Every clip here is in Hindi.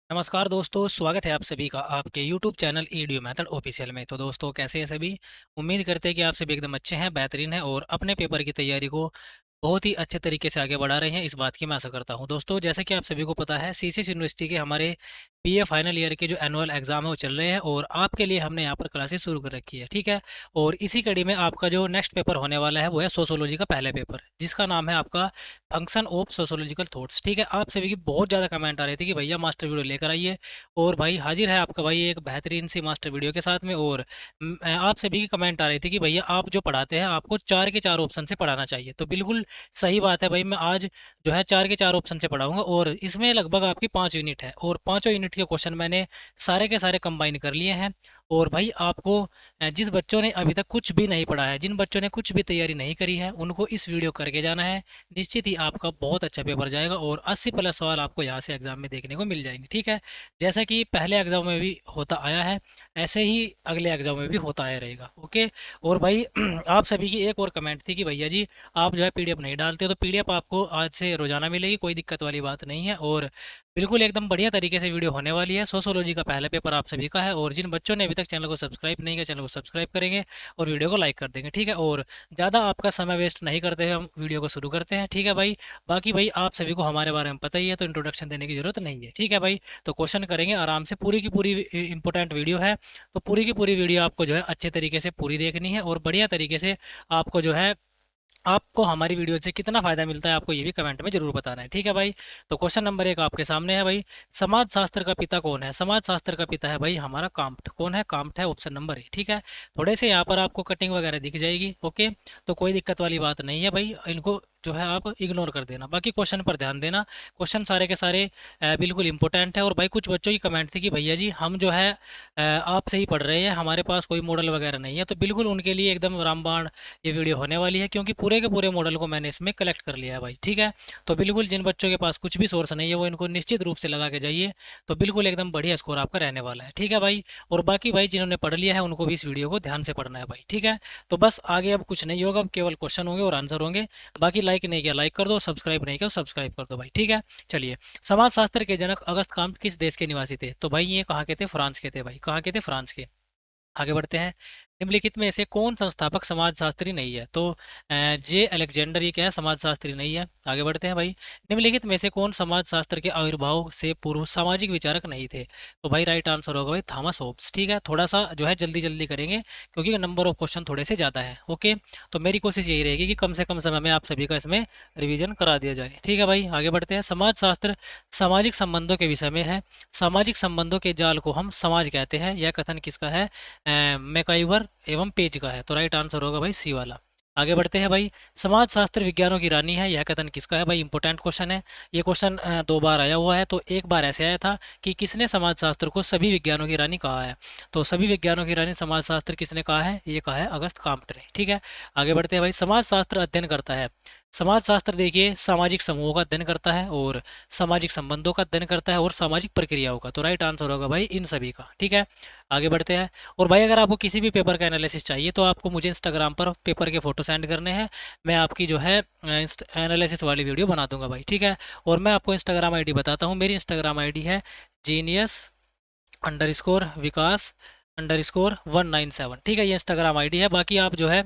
नमस्कार दोस्तों, स्वागत है आप सभी का आपके YouTube चैनल ईडियो मेथड ऑफिशियल में। तो दोस्तों, कैसे हैं सभी? उम्मीद करते हैं कि आप सभी एकदम अच्छे हैं, बेहतरीन हैं और अपने पेपर की तैयारी को बहुत ही अच्छे तरीके से आगे बढ़ा रहे हैं, इस बात की मैं आशा करता हूं। दोस्तों, जैसे कि आप सभी को पता है, सीसीएस यूनिवर्सिटी के हमारे बीए फाइनल ईयर के जो एनुअल एग्जाम है वो चल रहे हैं और आपके लिए हमने यहाँ पर क्लासेस शुरू कर रखी है, ठीक है। और इसी कड़ी में आपका जो नेक्स्ट पेपर होने वाला है वो है सोशोलॉजी का पहला पेपर, जिसका नाम है आपका फंक्शन ऑफ सोशोलॉजिकल थॉट्स, ठीक है। आप सभी की बहुत ज़्यादा कमेंट आ रहे थे कि भैया मास्टर वीडियो लेकर आइए, और भाई हाजिर है आपका भाई एक बेहतरीन सी मास्टर वीडियो के साथ में। और आप सभी की कमेंट आ रही थी कि भैया आप जो पढ़ाते हैं आपको 4 के 4 ऑप्शन से पढ़ाना चाहिए। तो बिल्कुल सही बात है भाई, मैं आज जो है 4 के 4 ऑप्शन से पढ़ाऊंगा और इसमें लगभग आपकी 5 यूनिट है और पाँचों यूनिट के क्वेश्चन मैंने सारे के सारे कंबाइन कर लिए हैं। और भाई आपको जिस बच्चों ने अभी तक कुछ भी नहीं पढ़ा है, जिन बच्चों ने कुछ भी तैयारी नहीं करी है, उनको इस वीडियो करके जाना है। निश्चित ही आपका बहुत अच्छा पेपर जाएगा और 80 प्लस सवाल आपको यहाँ से एग्जाम में देखने को मिल जाएंगे, ठीक है। जैसा कि पहले एग्जाम में भी होता आया है, ऐसे ही अगले एग्जाम में भी होता आया रहेगा, ओके। और भाई आप सभी की एक और कमेंट थी कि भैया जी आप जो है पीडीएफ नहीं डालते, तो पीडीएफ आपको आज से रोजाना मिलेगी, कोई दिक्कत वाली बात नहीं है। और बिल्कुल एकदम बढ़िया तरीके से वीडियो होने वाली है। सोशोलॉजी का पहला पेपर आप सभी का है और जिन बच्चों ने अभी तक चैनल को सब्सक्राइब नहीं किया, चैनल को सब्सक्राइब करेंगे और वीडियो को लाइक कर देंगे, ठीक है। और ज़्यादा आपका समय वेस्ट नहीं करते हुए हम वीडियो को शुरू करते हैं, ठीक है भाई। बाकी भाई आप सभी को हमारे बारे में पता ही है, तो इंट्रोडक्शन देने की जरूरत नहीं है, ठीक है भाई। तो क्वेश्चन करेंगे आराम से, पूरी की पूरी इंपॉर्टेंट वीडियो है, तो पूरी की पूरी वीडियो आपको जो है अच्छे तरीके से पूरी देखनी है और बढ़िया तरीके से आपको जो है आपको हमारी वीडियो से कितना फ़ायदा मिलता है आपको ये भी कमेंट में जरूर बताना है, ठीक है भाई। तो क्वेश्चन नंबर 1 आपके सामने है भाई, समाज शास्त्र का पिता कौन है? समाज शास्त्र का पिता है भाई हमारा काम्ट। कौन है? काम्ट है, ऑप्शन नंबर ए, ठीक है। थोड़े से यहाँ पर आपको कटिंग वगैरह दिख जाएगी, ओके। तो कोई दिक्कत वाली बात नहीं है भाई, इनको जो है आप इग्नोर कर देना, बाकी क्वेश्चन पर ध्यान देना। क्वेश्चन सारे के सारे बिल्कुल इंपॉर्टेंट है। और भाई कुछ बच्चों की कमेंट थी कि भैया जी हम जो है आपसे ही पढ़ रहे हैं, हमारे पास कोई मॉडल वगैरह नहीं है, तो बिल्कुल उनके लिए एकदम रामबाण ये वीडियो होने वाली है, क्योंकि पूरे के पूरे मॉडल को मैंने इसमें कलेक्ट कर लिया है भाई, ठीक है। तो बिल्कुल जिन बच्चों के पास कुछ भी सोर्स नहीं है वो इनको निश्चित रूप से लगा के जाइए, तो बिल्कुल एकदम बढ़िया स्कोर आपका रहने वाला है, ठीक है भाई। और बाकी भाई जिन्होंने पढ़ लिया है उनको भी इस वीडियो को ध्यान से पढ़ना है भाई, ठीक है। तो बस आगे अब कुछ नहीं होगा, अब केवल क्वेश्चन होंगे और आंसर होंगे। बाकी लाइक नहीं किया लाइक कर दो, सब्सक्राइब नहीं किया सब्सक्राइब कर दो भाई, ठीक है। चलिए, समाजशास्त्र के जनक अगस्त काम्ट किस देश के निवासी थे? तो भाई ये कहाँ के थे? फ्रांस के थे भाई। कहाँ के थे? फ्रांस के। आगे बढ़ते हैं। निम्नलिखित में से कौन संस्थापक समाजशास्त्री नहीं है? तो जे अलेक्जेंडर ये क्या है? समाजशास्त्री नहीं है। आगे बढ़ते हैं भाई। निम्नलिखित में से कौन समाजशास्त्र के आविर्भाव से पूर्व सामाजिक विचारक नहीं थे? तो भाई राइट आंसर होगा भाई थॉमस होब्स, ठीक है। थोड़ा सा जो है जल्दी जल्दी करेंगे क्योंकि नंबर ऑफ क्वेश्चन थोड़े से ज़्यादा है, ओके। तो मेरी कोशिश यही रहेगी कि कम से कम समय में आप सभी का इसमें रिवीजन करा दिया जाए, ठीक है भाई। आगे बढ़ते हैं। समाजशास्त्र सामाजिक संबंधों के विषय में है। सामाजिक संबंधों के जाल को हम समाज कहते हैं, यह कथन किसका है? मैकाइवर एवं पेज का है। तो राइट आंसर होगा भाई सी वाला। आगे बढ़ते हैं भाई। समाजशास्त्र विज्ञानों की रानी है, यह कथन किसका है? भाई इंपॉर्टेंट क्वेश्चन है, ये क्वेश्चन 2 बार आया हुआ है। तो एक बार ऐसे आया था कि किसने समाजशास्त्र को सभी विज्ञानों की रानी कहा है? तो सभी विज्ञानों की रानी समाजशास्त्र किसने कहा है? ये कहा है अगस्त काम्ट ने, ठीक है। आगे बढ़ते हैं भाई। समाजशास्त्र अध्ययन करता है। समाजशास्त्र देखिए सामाजिक समूहों का अध्ययन करता है और सामाजिक संबंधों का अध्ययन करता है और सामाजिक प्रक्रियाओं का। तो राइट आंसर होगा भाई इन सभी का, ठीक है। आगे बढ़ते हैं। और भाई अगर आपको किसी भी पेपर का एनालिसिस चाहिए तो आपको मुझे इंस्टाग्राम पर पेपर के फोटो सेंड करने हैं, मैं आपकी जो है एनालिसिस वाली वीडियो बना दूंगा भाई, ठीक है। और मैं आपको इंस्टाग्राम आईडी बताता हूँ, मेरी इंस्टाग्राम आईडी है genius_विकास_197, ठीक है। ये इंस्टाग्राम आईडी है। बाकी आप जो है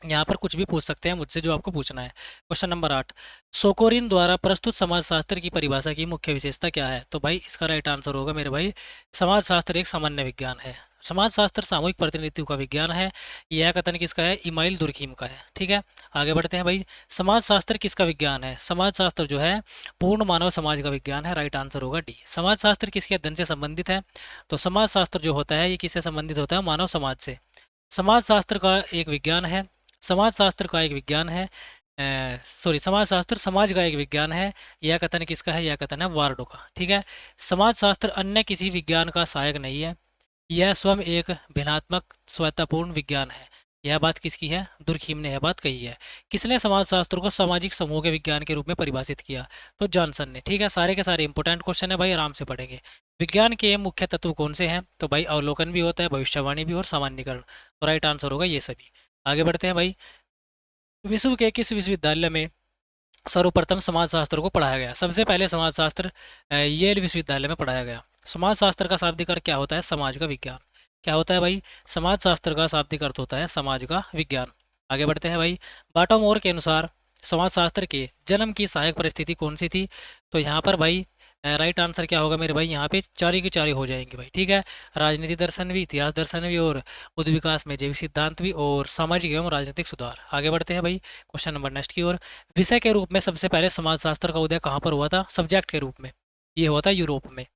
यहाँ पर कुछ भी पूछ सकते हैं मुझसे जो आपको पूछना है। क्वेश्चन नंबर 8, सोकोरिन द्वारा प्रस्तुत समाजशास्त्र की परिभाषा की मुख्य विशेषता क्या है? तो भाई इसका राइट आंसर होगा मेरे भाई, समाजशास्त्र एक सामान्य विज्ञान है। समाजशास्त्र सामूहिक प्रतिनिधित्व का विज्ञान है, यह कथन किसका है? इमाइल दुर्खीम का है, ठीक है। आगे बढ़ते हैं भाई। समाजशास्त्र किसका विज्ञान है? समाजशास्त्र जो है पूर्ण मानव समाज का विज्ञान है, राइट आंसर होगा डी। समाजशास्त्र किसके अध्ययन से संबंधित है? तो समाजशास्त्र जो होता है ये किससे संबंधित होता है? मानव समाज से। समाजशास्त्र का एक विज्ञान है, समाजशास्त्र का एक विज्ञान है, समाजशास्त्र समाज का एक विज्ञान है, यह कथन किसका है? यह कथन है वार्डो का, ठीक है। समाजशास्त्र अन्य किसी विज्ञान का सहायक नहीं है, यह स्वयं एक भिन्नात्मक स्वतःपूर्ण विज्ञान है। यह बात किसकी है? दुर्खीम ने यह बात कही है। किसने समाजशास्त्र को सामाजिक समूह के विज्ञान के रूप में परिभाषित किया? तो जॉनसन ने, ठीक है। सारे के सारे इंपॉर्टेंट क्वेश्चन है भाई, आराम से पढ़ेंगे। विज्ञान के मुख्य तत्व कौन से हैं? तो भाई अवलोकन भी होता है, भविष्यवाणी भी और सामान्यीकरण। तो राइट आंसर होगा ये सभी। आगे बढ़ते हैं भाई। विश्व के किस विश्वविद्यालय में सर्वप्रथम समाजशास्त्र को पढ़ाया गया? सबसे पहले समाजशास्त्र येल विश्वविद्यालय में पढ़ाया गया। समाजशास्त्र का शाब्दिक अर्थ क्या होता है? समाज का विज्ञान। क्या होता है भाई? समाजशास्त्र का शाब्दिक अर्थ होता है समाज का विज्ञान। आगे बढ़ते हैं भाई। बाटोमोर के अनुसार समाजशास्त्र के जन्म की सहायक परिस्थिति कौन सी थी? तो यहाँ पर भाई राइट आंसर क्या होगा मेरे भाई? यहाँ पे चारी की चारी हो जाएंगे भाई, ठीक है। राजनीति दर्शन भी, इतिहास दर्शन भी, और बुद्ध विकास में जैविक सिद्धांत भी, और सामाजिक एवं राजनीतिक सुधार। आगे बढ़ते हैं भाई क्वेश्चन नंबर नेक्स्ट की ओर। विषय के रूप में सबसे पहले समाजशास्त्र का उदय कहाँ पर हुआ था? सब्जेक्ट के रूप में ये हुआ था यूरोप में।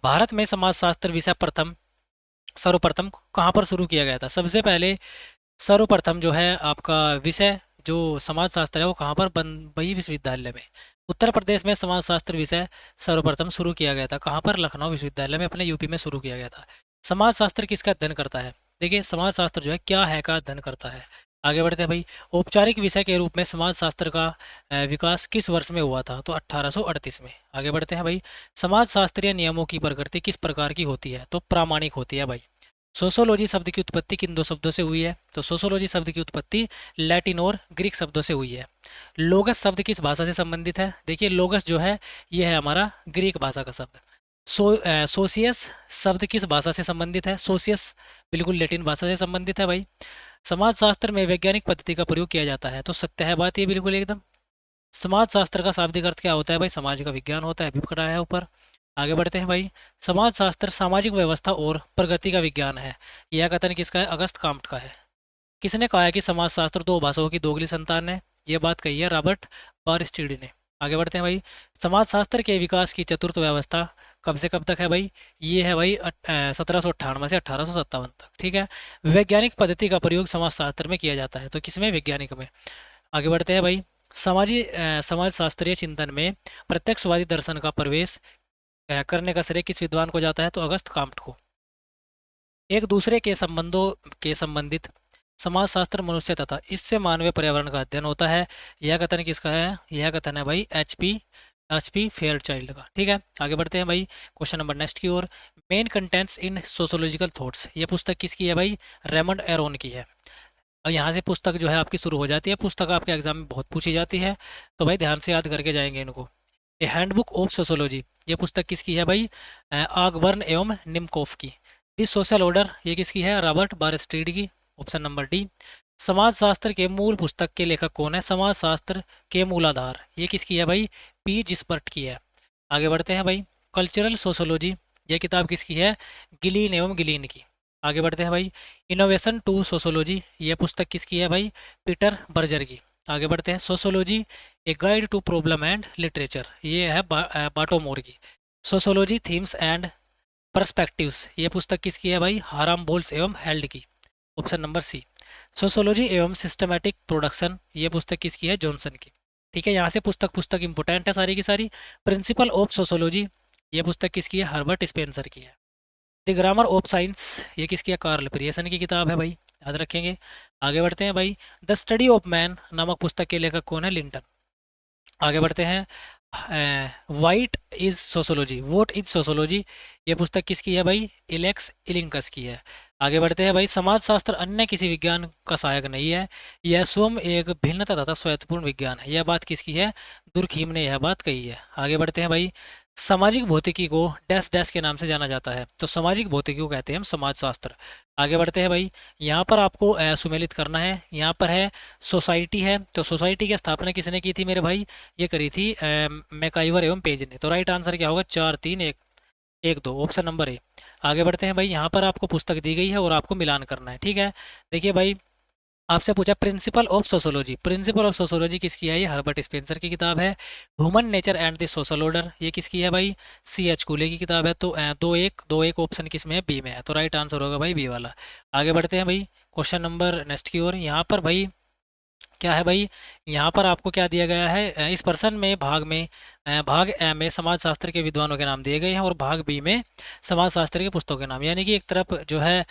भारत में समाजशास्त्र विषय सर्वप्रथम कहाँ पर शुरू किया गया था? सबसे पहले सर्वप्रथम जो है आपका विषय जो समाजशास्त्र है वो कहाँ पर? बम्बई विश्वविद्यालय में, उत्तर प्रदेश में समाजशास्त्र विषय सर्वप्रथम शुरू किया गया था। कहाँ पर? लखनऊ विश्वविद्यालय में, अपने यूपी में शुरू किया गया था। समाजशास्त्र किसका अध्ययन करता है? देखिए समाजशास्त्र जो है क्या है का अध्ययन करता है। आगे बढ़ते हैं भाई। औपचारिक विषय के रूप में समाजशास्त्र का विकास किस वर्ष में हुआ था? तो 1838 में। आगे बढ़ते हैं भाई। समाजशास्त्रीय नियमों की प्रकृति किस प्रकार की होती है? तो प्रामाणिक होती है भाई। सोशोलॉजी शब्द की उत्पत्ति किन दो शब्दों से हुई है? तो सोशोलॉजी शब्द की उत्पत्ति लैटिन और ग्रीक शब्दों से हुई है। लोगस शब्द किस भाषा से संबंधित है? देखिए लोगस जो है ये है हमारा ग्रीक भाषा का शब्द। सोशियस शब्द किस भाषा से संबंधित है? सोशियस बिल्कुल लैटिन भाषा से संबंधित है भाई। समाजशास्त्र में वैज्ञानिक पद्धति का प्रयोग किया जाता है, तो सत्य है बात ये बिल्कुल एकदम। समाजशास्त्र का शाब्दिक अर्थ क्या होता है भाई? समाज का विज्ञान होता है, अभी पढ़ा है ऊपर। आगे बढ़ते हैं भाई। समाजशास्त्र सामाजिक व्यवस्था और प्रगति का विज्ञान है, यह कथन किसका है? अगस्त काम्ट का है। किसने कहा है कि समाजशास्त्र दो भाषाओं की दोगली संतान है? यह बात कही है रॉबर्ट बारस्टीड ने। आगे बढ़ते हैं भाई। समाजशास्त्र के विकास की चतुर्थ व्यवस्था कब से कब तक है भाई? ये है भाई 1798 से 1857 तक, ठीक है। वैज्ञानिक पद्धति का प्रयोग समाजशास्त्र में किया जाता है, तो किसमें? वैज्ञानिक में। आगे बढ़ते हैं भाई। समाजशास्त्रीय चिंतन में प्रत्यक्षवादी दर्शन का प्रवेश करने का श्रेय किस विद्वान को जाता है? तो अगस्त काम्ट को। एक दूसरे के संबंधों के संबंधित समाजशास्त्र मनुष्य तथा इससे मानवीय पर्यावरण का अध्ययन होता है, यह कथन किसका है? यह कथन है भाई एच पी फेयरचाइल्ड का, ठीक है। आगे बढ़ते हैं भाई क्वेश्चन नंबर नेक्स्ट की ओर। Main contents in sociological thoughts, ये पुस्तक किसकी है भाई? रेमंड एरोन की है। और यहाँ से पुस्तक जो है आपकी शुरू हो जाती है। पुस्तक आपके एग्जाम में बहुत पूछी जाती है, तो भाई ध्यान से याद करके जाएंगे इनको। ए हैंडबुक ऑफ सोशोलॉजी, ये पुस्तक किसकी है भाई? आगबर्न एवं निमकोफ की। दी सोशल ऑर्डर, ये किसकी है? रॉबर्ट बारस्टीड की। Option number D. समाजशास्त्र के मूल पुस्तक के लेखक कौन है? समाजशास्त्र के मूलाधार, ये किसकी है भाई? पी जिस्पर्ट की है। आगे बढ़ते हैं भाई। कल्चरल सोशोलॉजी, ये किताब किसकी है? गिलीन एवं गिलीन की। आगे बढ़ते हैं भाई। इनोवेशन टू सोशोलॉजी, ये पुस्तक किसकी है भाई? पीटर बर्जर की। आगे बढ़ते हैं। Sociology a guide to problem and literature, ये है बाटोमोर की। सोशोलॉजी थीम्स एंड पर्सपेक्टिव्स, ये पुस्तक किसकी है भाई? हाराम बोल्स एवं हेल्ड की। Option number C. सोशोलॉजी एवं सिस्टमैटिक प्रोडक्शन, ये पुस्तक किसकी है? जॉनसन की। ठीक है, यहाँ से पुस्तक इंपोर्टेंट है सारी की सारी। प्रिंसिपल ऑफ सोशोलॉजी, ये पुस्तक किसकी है? हर्बर्ट स्पेंसर की है। द ग्रामर ऑफ साइंस, ये किसकी है? कार्ल पियर्सन की किताब है भाई, याद रखेंगे। आगे बढ़ते हैं भाई। द स्टडी ऑफ मैन नामक पुस्तक के लेखक कौन है? लिंटन। आगे बढ़ते हैं। White is sociology, vote is sociology, ये पुस्तक किसकी है भाई? इलेक्स इलिंकस की है। आगे बढ़ते हैं भाई। समाजशास्त्र अन्य किसी विज्ञान का सहायक नहीं है, यह स्वयं एक भिन्नता तथा स्वयंपूर्ण विज्ञान है, यह बात किसकी है? दुर्खीम ने यह बात कही है। आगे बढ़ते हैं भाई। सामाजिक भौतिकी को डैश डैश के नाम से जाना जाता है, तो सामाजिक भौतिकी को कहते हैं हम समाजशास्त्र। आगे बढ़ते हैं भाई। यहाँ पर आपको सुमेलित करना है। यहाँ पर है सोसाइटी है, तो सोसाइटी की स्थापना किसने की थी मेरे भाई? ये करी थी मैकाइवर एवं पेज ने। तो राइट आंसर क्या होगा? 4 3 1 1 2, ऑप्शन नंबर ए। आगे बढ़ते हैं भाई। यहाँ पर आपको पुस्तक दी गई है और आपको मिलान करना है, ठीक है। देखिए भाई, आपसे पूछा principle of sociology, principle of sociology किसकी है? ये हर्बर्ट स्पेंसर की किताब है। Human nature and the social order, ये किसकी है भाई? सी एच कूले की किताब है। तो 2 1 ऑप्शन किस में है? बी में है, तो राइट आंसर होगा भाई बी वाला। आगे बढ़ते हैं भाई क्वेश्चन नंबर नेक्स्ट की ओर। यहाँ पर भाई क्या है भाई? यहाँ पर आपको क्या दिया गया है? इस प्रश्न में भाग ए में समाजशास्त्र के विद्वानों के नाम दिए गए हैं, और भाग बी में समाजशास्त्र के पुस्तकों के नाम, यानी कि एक तरफ जो है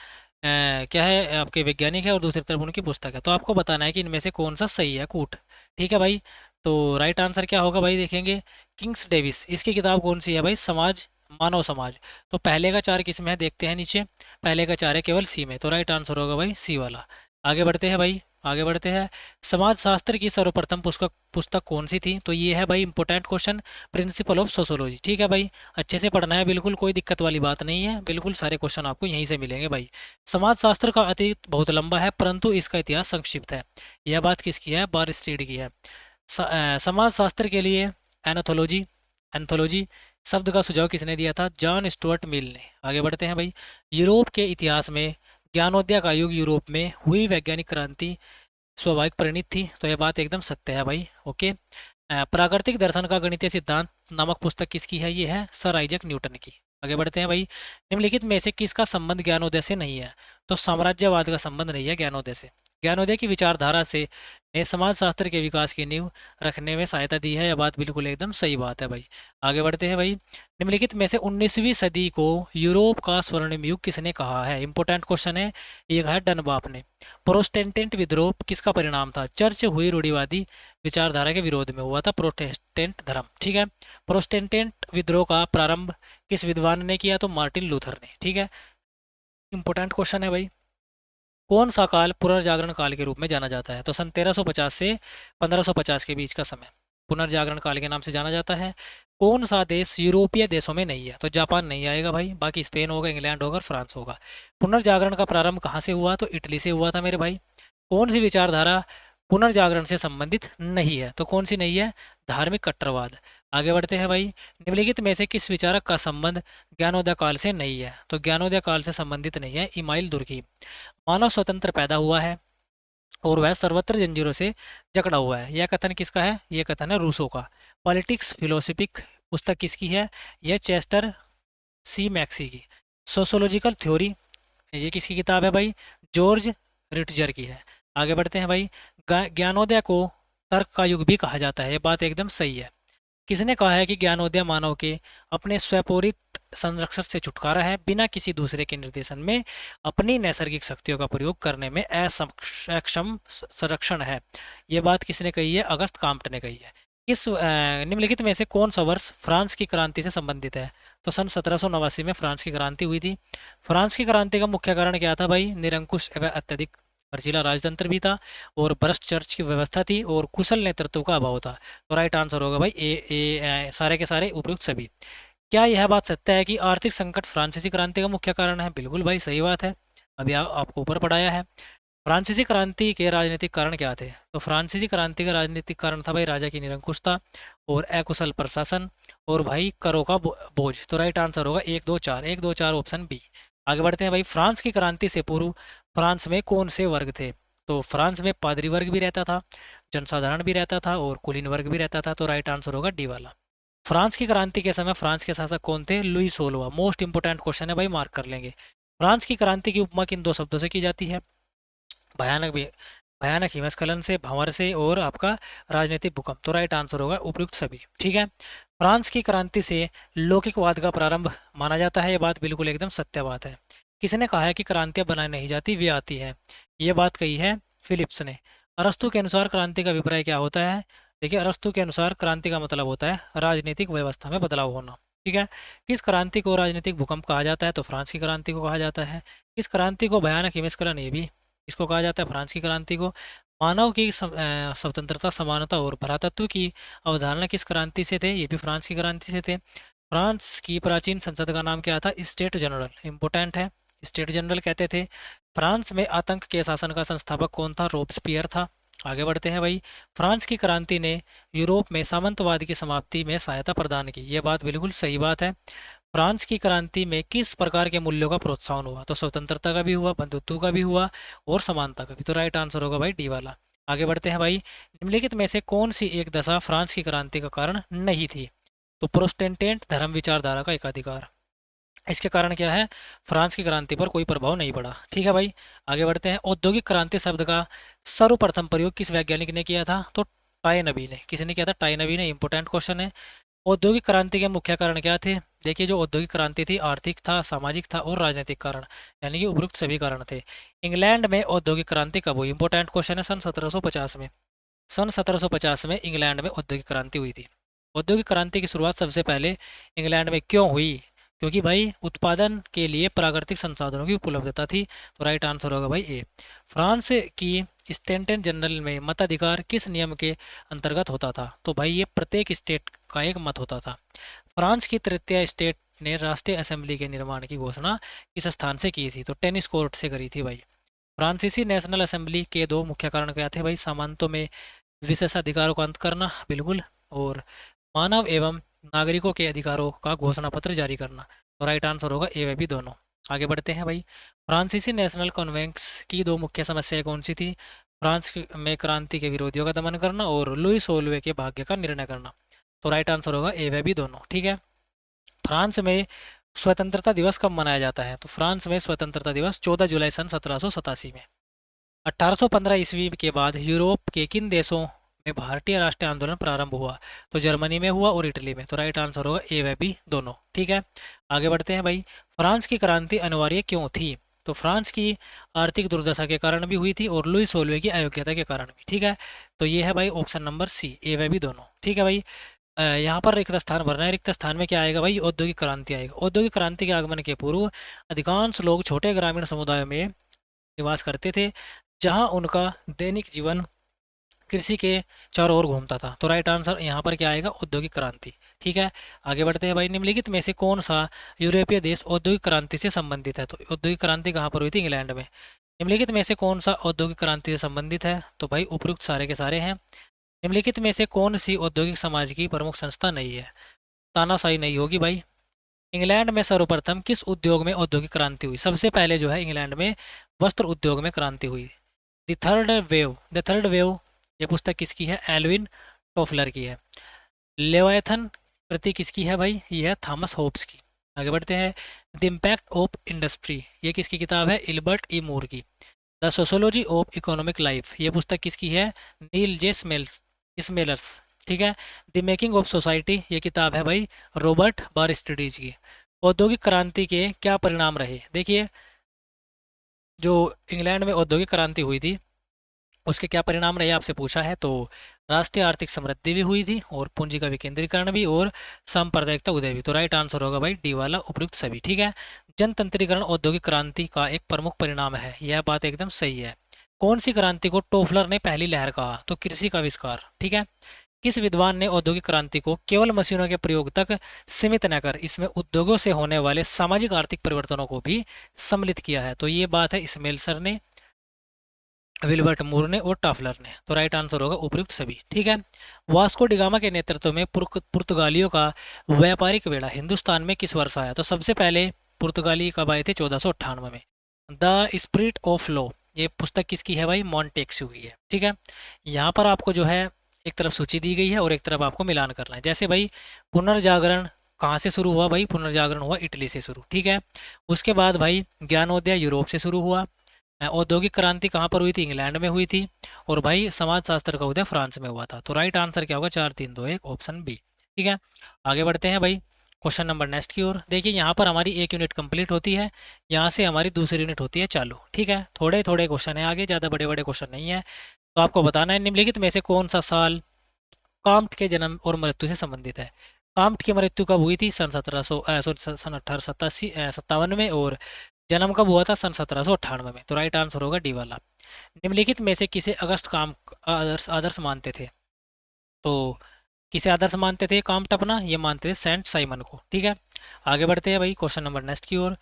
क्या है आपके वैज्ञानिक है और दूसरी तरफ उनकी पुस्तक है। तो आपको बताना है कि इनमें से कौन सा सही है, कूट। ठीक है भाई, तो राइट आंसर क्या होगा भाई? देखेंगे किंग्स डेविस, इसकी किताब कौन सी है भाई? समाज, मानव समाज। तो पहले का 4 किस में है? देखते हैं नीचे। पहले का 4 है केवल सी में, तो राइट आंसर होगा भाई सी वाला। आगे बढ़ते हैं भाई। आगे बढ़ते हैं। समाजशास्त्र की सर्वप्रथम पुस्तक पुस्तक कौन सी थी? तो ये है भाई important question, principle of sociology. ठीक है भाई, अच्छे से पढ़ना है, बिल्कुल कोई दिक्कत वाली बात नहीं है, बिल्कुल सारे क्वेश्चन आपको यहीं से मिलेंगे भाई। समाजशास्त्र का अतीत बहुत लंबा है परंतु इसका इतिहास संक्षिप्त है। यह बात किसकी है? बारिस्टीड की है। समाजशास्त्र के लिए एनाथोलॉजी एंथोलॉजी शब्द का सुझाव किसने दिया था? जॉन स्टुअर्ट मिल ने। आगे बढ़ते हैं भाई। यूरोप के इतिहास में ज्ञानोदय का युग यूरोप में हुई वैज्ञानिक क्रांति स्वाभाविक परिणित थी। तो यह बात एकदम सत्य है भाई। ओके। प्राकृतिक दर्शन का गणितीय सिद्धांत नामक पुस्तक किसकी है? ये है सर आइजैक न्यूटन की। आगे बढ़ते हैं भाई। निम्नलिखित में से किसका संबंध ज्ञानोदय से नहीं है? तो साम्राज्यवाद का संबंध नहीं है ज्ञानोदय से। ज्ञानोदय की विचारधारा से ने समाजशास्त्र के विकास की नींव रखने में सहायता दी है। यह बात बिल्कुल एकदम सही बात है भाई। आगे बढ़ते हैं भाई। निम्नलिखित में से 19वीं सदी को यूरोप का स्वर्णिम युग किसने कहा है? इंपॉर्टेंट क्वेश्चन है। एक है डनबाप ने। प्रोटेस्टेंट विद्रोह किसका परिणाम था? चर्च हुई रूढ़िवादी विचारधारा के विरोध में हुआ था प्रोटेस्टेंट धर्म। ठीक है। प्रोटेस्टेंट विद्रोह का प्रारंभ किस विद्वान ने किया? तो मार्टिन लूथर ने। ठीक है। इंपॉर्टेंट क्वेश्चन है भाई। कौन सा काल पुनर्जागरण काल के रूप में जाना जाता है? तो सन 1350 से 1550 के बीच का समय पुनर्जागरण काल के नाम से जाना जाता है। कौन सा देश यूरोपीय देशों में नहीं है? तो जापान नहीं आएगा भाई, बाकी स्पेन होगा, इंग्लैंड होगा और फ्रांस होगा। पुनर्जागरण का प्रारंभ कहाँ से हुआ? तो इटली से हुआ था मेरे भाई। कौन सी विचारधारा पुनर्जागरण से संबंधित नहीं है? तो कौन सी नहीं है? धार्मिक कट्टरवाद। आगे बढ़ते हैं भाई। निम्नलिखित में से किस विचारक का संबंध ज्ञानोदय काल से नहीं है? तो ज्ञानोदय काल से संबंधित नहीं है इमाइल दुर्की। मानव स्वतंत्र पैदा हुआ है और वह सर्वत्र जंजीरों से जकड़ा हुआ है। यह कथन किसका है? यह कथन है रूसो का। पॉलिटिक्स फिलोसफिक पुस्तक किसकी है? यह चेस्टर सी मैक्सी की। सोशोलॉजिकल थ्योरी ये किसकी किताब है भाई? जॉर्ज रिटजर की है। आगे बढ़ते हैं भाई। ज्ञानोदय को तर्क का युग भी कहा जाता है। ये बात एकदम सही है। किसने कहा है कि ज्ञानोदय मानव के अपने स्वप्रेरित संरक्षण से छुटकारा है, बिना किसी दूसरे के निर्देशन में अपनी नैसर्गिक शक्तियों का प्रयोग करने में असक्षम संरक्षण है। ये बात किसने कही है? अगस्त काम्ट ने कही है। इस निम्नलिखित में से कौन सा वर्ष फ्रांस की क्रांति से संबंधित है? तो सन 1789 में फ्रांस की क्रांति हुई थी। फ्रांस की क्रांति का मुख्य कारण क्या था भाई? निरंकुश एवं अत्यधिक खर्चीला राजतंत्र भी था और भ्रष्ट चर्च की व्यवस्था थी और कुशल नेतृत्व का अभाव था। तो राइट आंसर होगा भाई सारे के सारे उपयुक्त सभी। क्या यह बात सत्य है कि आर्थिक संकट फ्रांसीसी क्रांति का मुख्य कारण है? बिल्कुल भाई सही बात है। अभी आपको ऊपर पढ़ाया है। फ्रांसीसी क्रांति के राजनीतिक कारण क्या थे? तो फ्रांसीसी क्रांति का राजनीतिक कारण था भाई राजा की निरंकुशता और अकुशल प्रशासन और भाई करों का बोझ। तो राइट आंसर होगा 1 2 4 1 2 4 ऑप्शन बी। आगे बढ़ते हैं भाई। फ्रांस की क्रांति से पूर्व फ्रांस में कौन से वर्ग थे? तो फ्रांस में पादरी वर्ग भी रहता था, जनसाधारण भी रहता था और कुलीन वर्ग भी रहता था। तो राइट आंसर होगा डी वाला। फ्रांस की क्रांति के समय फ्रांस के शासक कौन थे? लुई 16वां। मोस्ट इंपोर्टेंट क्वेश्चन है भाई, मार्क कर लेंगे। फ्रांस की क्रांति की उपमा किन दो शब्दों से की जाती है? भयानक भी भयानक हिमस्खलन से, भंवर से और आपका राजनीतिक भूकंप। तो राइट आंसर होगा उपयुक्त सभी। ठीक है। फ्रांस की क्रांति से लौकिकवाद का प्रारंभ माना जाता है। ये बात बिल्कुल एकदम सत्य बात है। किसने कहा है कि क्रांतियां बनाई नहीं जाती, वे आती है? ये बात कही है फिलिप्स ने। अरस्तु के अनुसार क्रांति का अभिप्राय क्या होता है? देखिए, अरस्तु के अनुसार क्रांति का मतलब होता है राजनीतिक व्यवस्था में बदलाव होना। ठीक है। किस क्रांति को राजनीतिक भूकंप कहा जाता है? तो फ्रांस की क्रांति को कहा जाता है। इस क्रांति को भयानक हिमस्खलन, ये भी इसको कहा जाता है फ्रांस की क्रांति को। मानव की स्वतंत्रता, समानता और भ्रातृत्व की अवधारणा किस क्रांति से थे? ये भी फ्रांस की क्रांति से थे। फ्रांस की प्राचीन संसद का नाम क्या था? State general. इंपोर्टेंट है, स्टेट जनरल कहते थे। फ्रांस में आतंक के शासन का संस्थापक कौन था? रोब्सपियर था। आगे बढ़ते हैं भाई। फ्रांस की क्रांति ने यूरोप में सामंतवाद की समाप्ति में सहायता प्रदान की। यह बात बिल्कुल सही बात है। फ्रांस की क्रांति में किस प्रकार के मूल्यों का प्रोत्साहन हुआ? तो स्वतंत्रता का भी हुआ, बंधुत्व का भी हुआ और समानता का भी। तो राइट आंसर होगा भाई डी वाला। आगे बढ़ते हैं भाई। निम्नलिखित में से कौन सी एक दशा फ्रांस की क्रांति का कारण नहीं थी? तो प्रोटेस्टेंट धर्म विचारधारा का एकाधिकार। इसके कारण क्या है? फ्रांस की क्रांति पर कोई प्रभाव नहीं पड़ा। ठीक है भाई। आगे बढ़ते हैं। औद्योगिक क्रांति शब्द का सर्वप्रथम प्रयोग किस वैज्ञानिक ने किया था? तो टायनबी ने। किसने किया था? टायनबी ने। इंपोर्टेंट क्वेश्चन है। औद्योगिक क्रांति के मुख्य कारण क्या थे? देखिए, जो औद्योगिक क्रांति थी आर्थिक था, सामाजिक था और राजनीतिक कारण, यानी कि उपयुक्त सभी कारण थे। इंग्लैंड में औद्योगिक क्रांति कब हुई? इंपोर्टेंट क्वेश्चन है। सन 1750 में। सन 1750 में इंग्लैंड में औद्योगिक क्रांति हुई थी। औद्योगिक क्रांति की शुरुआत सबसे पहले इंग्लैंड में क्यों हुई? क्योंकि भाई उत्पादन के लिए प्राकृतिक संसाधनों की उपलब्धता थी। तो राइट आंसर होगा भाई ए। फ्रांस की स्टेट जनरल में मताधिकार किस नियम के अंतर्गत होता था? तो भाई ये प्रत्येक स्टेट का एक मत होता था। फ्रांस की तृतीय स्टेट ने राष्ट्रीय असेंबली के निर्माण की घोषणा किस स्थान से की थी? तो टेनिस कोर्ट से करी थी भाई। फ्रांसीसी नेशनल असेंबली के दो मुख्य कारण क्या थे भाई? सामंतों में विशेषाधिकारों का अंत करना, बिल्कुल, और मानव एवं नागरिकों के अधिकारों का घोषणा पत्र जारी करना। तो राइट आंसर होगा ए व बी दोनों। आगे बढ़ते हैं भाई। फ्रांसीसी नेशनल कॉन्वेंस की दो मुख्य समस्याएं कौन सी थी? में क्रांति के विरोधियों का दमन करना और लुई सोलवे के भाग्य का निर्णय करना। तो राइट आंसर होगा ए व बी दोनों। ठीक है। फ्रांस में स्वतंत्रता दिवस कब मनाया जाता है? तो फ्रांस में स्वतंत्रता दिवस 14 जुलाई सन 1787 में। 1815 ईस्वी के बाद यूरोप के किन देशों में भारतीय राष्ट्रीय आंदोलन प्रारंभ हुआ? तो जर्मनी में हुआ और इटली में। तो राइट आंसर होगा ए व बी दोनों। ठीक है। आगे बढ़ते हैं भाई। फ्रांस की क्रांति अनिवार्य क्यों थी? तो फ्रांस की आर्थिक दुर्दशा के कारण भी हुई थी और लुई सोलवे की अयोग्यता के कारण भी। ठीक है। तो ये है भाई ऑप्शन नंबर सी, ए व बी दोनों। ठीक है भाई। यहाँ पर रिक्त स्थान भरना है। रिक्त स्थान में क्या आएगा भाई? औद्योगिक क्रांति आएगा। औद्योगिक क्रांति के आगमन के पूर्व अधिकांश लोग छोटे ग्रामीण समुदायों में निवास करते थे, जहाँ उनका दैनिक जीवन कृषि के चारों ओर घूमता था। तो राइट आंसर यहाँ पर क्या आएगा? औद्योगिक क्रांति। ठीक है। आगे बढ़ते हैं भाई। निम्नलिखित में से कौन सा यूरोपीय देश औद्योगिक क्रांति से संबंधित है? तो औद्योगिक क्रांति कहाँ पर हुई थी? इंग्लैंड में। निम्नलिखित में से कौन सा औद्योगिक क्रांति से संबंधित है? तो भाई उपयुक्त सारे के सारे हैं। निम्नलिखित में से कौन सी औद्योगिक समाज की प्रमुख संस्था नहीं है? तानाशाही नहीं होगी भाई। इंग्लैंड में सर्वप्रथम किस उद्योग में औद्योगिक क्रांति हुई? सबसे पहले जो है इंग्लैंड में वस्त्र उद्योग में क्रांति हुई। द थर्ड वेव ये पुस्तक किसकी है? एल्विन टोफलर की है। लेवायथन कृति किसकी है भाई? ये है थॉमस होब्स की। आगे बढ़ते हैं। द इम्पैक्ट ऑफ इंडस्ट्री ये किसकी किताब है? इल्बर्ट ई मूर की। The sociology of economic life ये पुस्तक किसकी है? नील जे स्मेलर्स। ठीक है। द मेकिंग ऑफ सोसाइटी ये किताब है भाई रॉबर्ट बारिस्टिडीज की। औद्योगिक क्रांति के क्या परिणाम रहे? देखिए, जो इंग्लैंड में औद्योगिक क्रांति हुई थी उसके क्या परिणाम रहे आपसे पूछा है। तो राष्ट्रीय आर्थिक समृद्धि भी हुई थी और पूंजी का विकेंद्रीकरण भी और सांप्रदायिकता उदय भी। तो राइट आंसर होगा भाई डी वाला, उपयुक्त सभी। ठीक है। जनतंत्रीकरण औद्योगिक क्रांति का एक प्रमुख परिणाम है, यह बात एकदम सही है। कौन सी क्रांति को टोफलर ने पहली लहर कहा? तो कृषि का आविष्कार। ठीक है। किस विद्वान ने औद्योगिक क्रांति को केवल मशीनों के प्रयोग तक सीमित न कर इसमें उद्योगों से होने वाले सामाजिक आर्थिक परिवर्तनों को भी सम्मिलित किया है? तो ये बात है स्मेल्सर ने, विल्बर्ट मूर ने और टाफलर ने। तो राइट आंसर होगा उपयुक्त सभी। ठीक है। वास्को डिगामा के नेतृत्व में पुर्तगालियों का व्यापारिक बेड़ा हिंदुस्तान में किस वर्ष आया? तो सबसे पहले पुर्तगाली कब आए थे? 1498 में। द स्पिरिट ऑफ लॉ ये पुस्तक किसकी है भाई? मॉन्टेक्स्यू की है। ठीक है। यहाँ पर आपको जो है एक तरफ सूची दी गई है और एक तरफ आपको मिलान करना है। जैसे भाई पुनर्जागरण कहाँ से शुरू हुआ भाई? पुनर्जागरण हुआ इटली से शुरू। ठीक है। उसके बाद भाई ज्ञानोदय यूरोप से शुरू हुआ। औद्योगिक क्रांति कहाँ पर हुई थी? इंग्लैंड में हुई थी। और भाई समाजशास्त्र का उदय फ्रांस में हुआ था। तो राइट आंसर क्या होगा? 4 3 2 1 ऑप्शन बी। ठीक है। आगे बढ़ते हैं भाई क्वेश्चन नंबर नेक्स्ट की ओर। देखिए यहाँ पर हमारी एक यूनिट कंप्लीट होती है, यहाँ से हमारी दूसरी यूनिट होती है चालू। ठीक है। थोड़े थोड़े क्वेश्चन है आगे, ज़्यादा बड़े बड़े क्वेश्चन नहीं है। तो आपको बताना है निम्नलिखित में से कौन सा साल काम्ट के जन्म और मृत्यु से संबंधित है? काम्ट की मृत्यु कब हुई थी? सन 1857 में। और जन्म कब हुआ था? सन 1798 में। तो राइट आंसर होगा डी वाला। निम्नलिखित में से किसे अगस्त काम आदर्श आदर्श मानते थे? तो किसे आदर्श मानते थे काम्ट अपना? ये मानते थे सेंट साइमन को। ठीक है। आगे बढ़ते हैं भाई क्वेश्चन नंबर नेक्स्ट की ओर।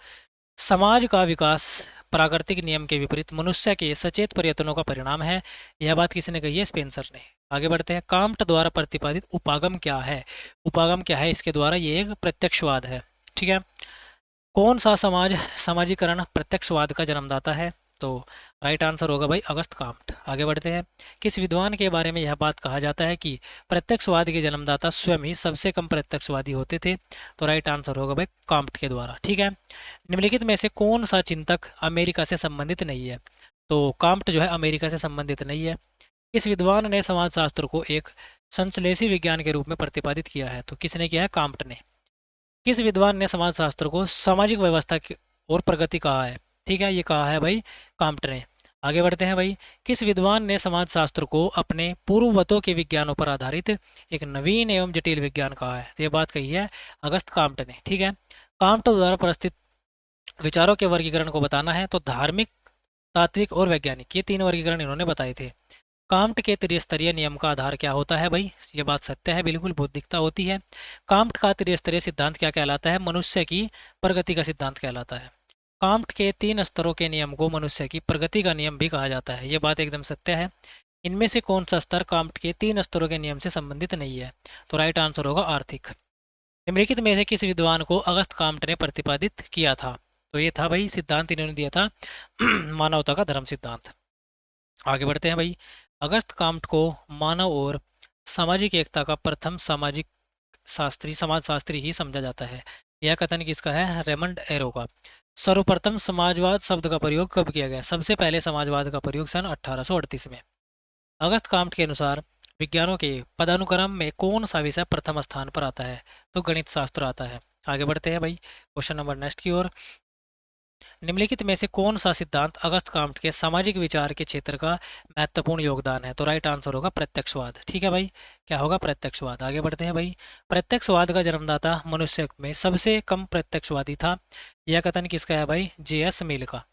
समाज का विकास प्राकृतिक नियम के विपरीत मनुष्य के सचेत प्रयत्नों का परिणाम है, यह बात किसने कही है? स्पेंसर ने। आगे बढ़ते हैं। काम्ट द्वारा प्रतिपादित उपागम क्या है? उपागम क्या है इसके द्वारा? ये एक प्रत्यक्षवाद है। ठीक है। कौन सा समाज समाजीकरण प्रत्यक्षवाद का जन्मदाता है? तो राइट आंसर होगा भाई अगस्त काम्ट। आगे बढ़ते हैं। किस विद्वान के बारे में यह बात कहा जाता है कि प्रत्यक्षवाद के जन्मदाता स्वयं ही सबसे कम प्रत्यक्षवादी होते थे? तो राइट आंसर होगा भाई काम्ट के द्वारा। ठीक है। निम्नलिखित में से कौन सा चिंतक अमेरिका से संबंधित नहीं है? तो काम्ट जो है अमेरिका से संबंधित नहीं है। इस विद्वान ने समाजशास्त्र को एक संश्लेषी विज्ञान के रूप में प्रतिपादित किया है? तो किसने किया है? काम्ट ने। किस विद्वान ने समाजशास्त्र को सामाजिक व्यवस्था की और प्रगति कहा है? ठीक है, ये कहा है भाई काम्ट ने। आगे बढ़ते हैं भाई। किस विद्वान ने समाजशास्त्र को अपने पूर्ववतों के विज्ञानों पर आधारित एक नवीन एवं जटिल विज्ञान कहा है? तो ये बात कही है अगस्त काम्ट ने। ठीक है। कांट द्वारा प्रस्तुत विचारों के वर्गीकरण को बताना है तो धार्मिक, तात्विक और वैज्ञानिक, ये 3 वर्गीकरण इन्होंने बताए थे। काम्ट के त्रिस्तरीय नियम का आधार क्या होता है भाई? ये बात सत्य है, बिल्कुल बौद्धिकता होती है। काम्ट का त्रिस्तरीय सिद्धांत क्या कहलाता है? मनुष्य की प्रगति का सिद्धांत कहलाता है। काम्ट के 3 स्तरों के नियम को मनुष्य की प्रगति का नियम भी कहा जाता है, ये बात एकदम सत्य है। इनमें से कौन सा स्तर काम्ट के 3 स्तरों के नियम से संबंधित नहीं है? तो राइट आंसर होगा आर्थिक। निम्नलिखित में से किस विद्वान को अगस्त काम्ट ने प्रतिपादित किया था? तो ये था भाई, सिद्धांत इन्होंने दिया था मानवता का धर्म सिद्धांत। आगे बढ़ते हैं भाई। अगस्त काम्ट को मानव और सामाजिक एकता का प्रथम सामाजिक शास्त्री, समाज शास्त्री ही समझा जाता है। यह कथन किसका है? रेमंड एरो का। सर्वप्रथम समाजवाद शब्द का प्रयोग कब किया गया? सबसे पहले समाजवाद का प्रयोग सन 1838 में। अगस्त काम्ट के अनुसार विज्ञानों के पदानुक्रम में कौन सा विषय प्रथम स्थान पर आता है? तो गणित शास्त्र आता है। आगे बढ़ते हैं भाई क्वेश्चन नंबर नेक्स्ट की ओर। निम्नलिखित में से कौन सा सिद्धांत अगस्त काम्ट के सामाजिक विचार के क्षेत्र का महत्वपूर्ण योगदान है? तो राइट आंसर होगा प्रत्यक्षवाद। ठीक है भाई, क्या होगा? प्रत्यक्षवाद। आगे बढ़ते हैं भाई। प्रत्यक्षवाद का जन्मदाता मनुष्य में सबसे कम प्रत्यक्षवादी था, यह कथन किसका है भाई? J.S. मिल का।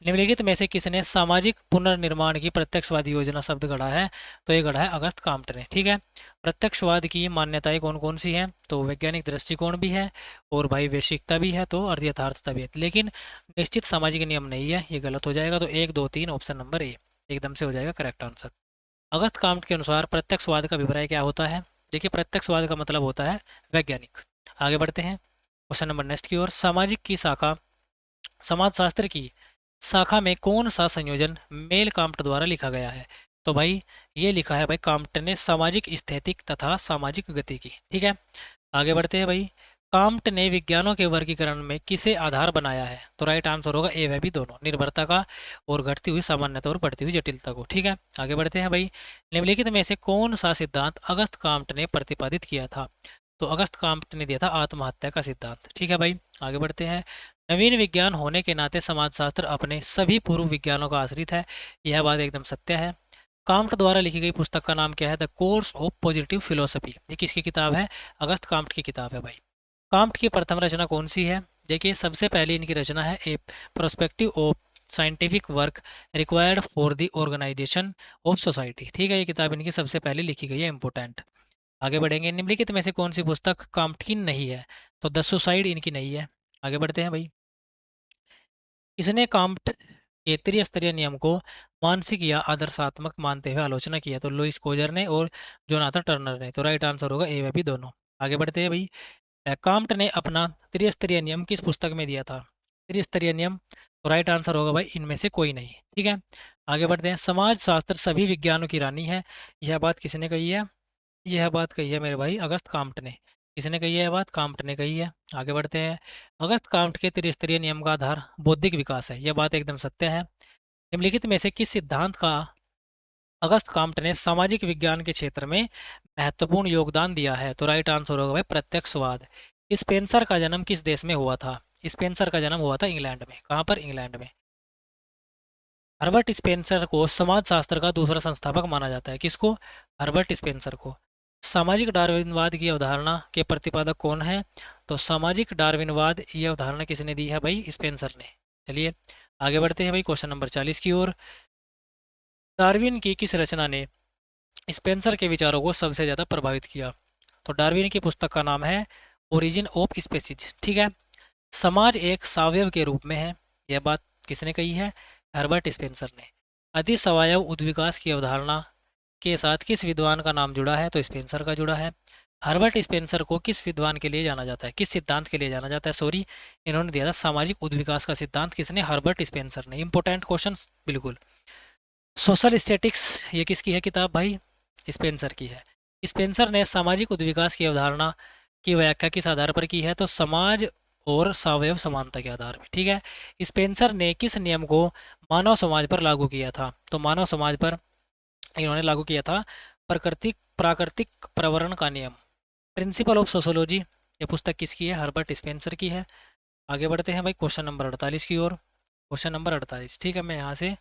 निम्नलिखित में से किसने सामाजिक पुनर्निर्माण की प्रत्यक्षवादी योजना शब्द गढ़ा है? तो ये गढ़ा है अगस्त काम्ट ने। ठीक है, प्रत्यक्षवाद की मान्यताएं कौन कौन सी हैं? तो वैज्ञानिक दृष्टिकोण भी है और भाई वैश्विकता भी है, तो अर्ध यथार्थता भी है, लेकिन निश्चित सामाजिक नियम नहीं है, ये गलत हो जाएगा। तो 1, 2, 3 ऑप्शन नंबर ए एकदम से हो जाएगा करेक्ट आंसर। अगस्त काम्ट के अनुसार प्रत्यक्षवाद का अभिप्राय क्या होता है? देखिए, प्रत्यक्षवाद का मतलब होता है वैज्ञानिक। आगे बढ़ते हैं क्वेश्चन नंबर नेक्स्ट की ओर। सामाजिक की शाखा, समाजशास्त्र की शाखा में कौन सा संयोजन मेल काम्ट द्वारा लिखा गया है? तो भाई ये लिखा है भाई काम्ट ने सामाजिक स्थैतिक तथा सामाजिक गति की। ठीक है, आगे बढ़ते हैं भाई। काम्ट ने विज्ञानों के वर्गीकरण में किसे आधार बनाया है? तो राइट आंसर होगा ए व बी दोनों, निर्भरता का और घटती हुई सामान्यता और बढ़ती हुई जटिलता को। ठीक है, आगे बढ़ते हैं भाई। निम्नलिखित में से कौन सा सिद्धांत अगस्त काम्ट ने प्रतिपादित किया था? तो अगस्त काम्ट ने दिया था आत्महत्या का सिद्धांत। ठीक है भाई, आगे बढ़ते हैं। नवीन विज्ञान होने के नाते समाजशास्त्र अपने सभी पूर्व विज्ञानों का आश्रित है, यह बात एकदम सत्य है। काम्ट द्वारा लिखी गई पुस्तक का नाम क्या है? The course of positive philosophy. ये किसकी किताब है? अगस्त काम्ट की किताब है भाई। काम्ट की प्रथम रचना कौन सी है? देखिए, सबसे पहली इनकी रचना है a prospective of scientific work required for the organization of society. ठीक है, ये किताब इनकी सबसे पहले लिखी गई है, इंपॉर्टेंट। आगे बढ़ेंगे। निम्नलिखित में से कौन सी पुस्तक काम्ट की नहीं है? तो द सुसाइड इनकी नहीं है। आगे बढ़ते हैं भाई। इसने काम्ट के त्रिस्तरीय नियम को मानसिक या आदर्शात्मक मानते हुए आलोचना की है? तो लुईस कोजर ने और जोनाथन टर्नर ने। तो राइट आंसर होगा ए व बी दोनों। आगे बढ़ते हैं भाई। काम्ट ने अपना त्रिस्तरीय नियम किस पुस्तक में दिया था? त्रिस्तरीय नियम, तो राइट आंसर होगा भाई इनमें से कोई नहीं। ठीक है, आगे बढ़ते हैं। समाज शास्त्र सभी विज्ञानों की रानी है, यह बात किसने कही है? यह बात कही है मेरे भाई अगस्त काम्ट ने। किसने कही है यह बात? काम्ट ने कही है। आगे बढ़ते हैं। अगस्त काम्ट के त्रिस्तरीय नियम का आधार बौद्धिक विकास है, यह बात एकदम सत्य है। निम्नलिखित में से किस सिद्धांत का अगस्त काम्ट ने सामाजिक विज्ञान के क्षेत्र में महत्वपूर्ण योगदान दिया है? तो राइट आंसर होगा भाई प्रत्यक्षवाद। स्पेंसर का जन्म किस देश में हुआ था? स्पेंसर का जन्म हुआ था इंग्लैंड में। कहाँ पर? इंग्लैंड में। हर्बर्ट स्पेंसर को समाजशास्त्र का दूसरा संस्थापक माना जाता है। किसको? हर्बर्ट स्पेंसर को। सामाजिक डार्विनवाद की अवधारणा के प्रतिपादक कौन है? तो सामाजिक डार्विनवाद ये अवधारणा किसने दी है भाई? स्पेंसर ने। चलिए आगे बढ़ते हैं भाई क्वेश्चन नंबर 40 की ओर। डार्विन की किस रचना ने स्पेंसर के विचारों को सबसे ज़्यादा प्रभावित किया? तो डार्विन की पुस्तक का नाम है ओरिजिन ऑफ स्पेसीज। ठीक है, समाज एक सावयव के रूप में है, यह बात किसने कही है? हर्बर्ट स्पेंसर ने। अधिसवायव उद्विकास की अवधारणा के साथ किस विद्वान का नाम जुड़ा है? तो स्पेंसर का जुड़ा है। हर्बर्ट स्पेंसर को किस विद्वान के लिए जाना जाता है? किस सिद्धांत के लिए जाना जाता है? सॉरी, इन्होंने दिया था सामाजिक उद्विकास का सिद्धांत। किसने? हर्बर्ट स्पेंसर ने। इंपॉर्टेंट क्वेश्चन बिल्कुल। सोशल स्टैटिक्स ये किसकी है किताब भाई? स्पेंसर की है। स्पेंसर ने सामाजिक उद्विकास की अवधारणा की व्याख्या किस आधार पर की है? तो समाज और सावयव समानता के आधार पर। ठीक है, स्पेंसर ने किस नियम को मानव समाज पर लागू किया था? तो मानव समाज पर इन्होंने लागू किया था प्राकृतिक प्रवरण का नियम। प्रिंसिपल ऑफ सोशोलॉजी ये पुस्तक किसकी है? हर्बर्ट स्पेंसर की है। आगे बढ़ते हैं भाई क्वेश्चन नंबर 48 की ओर। क्वेश्चन नंबर 48, ठीक है, मैं यहाँ से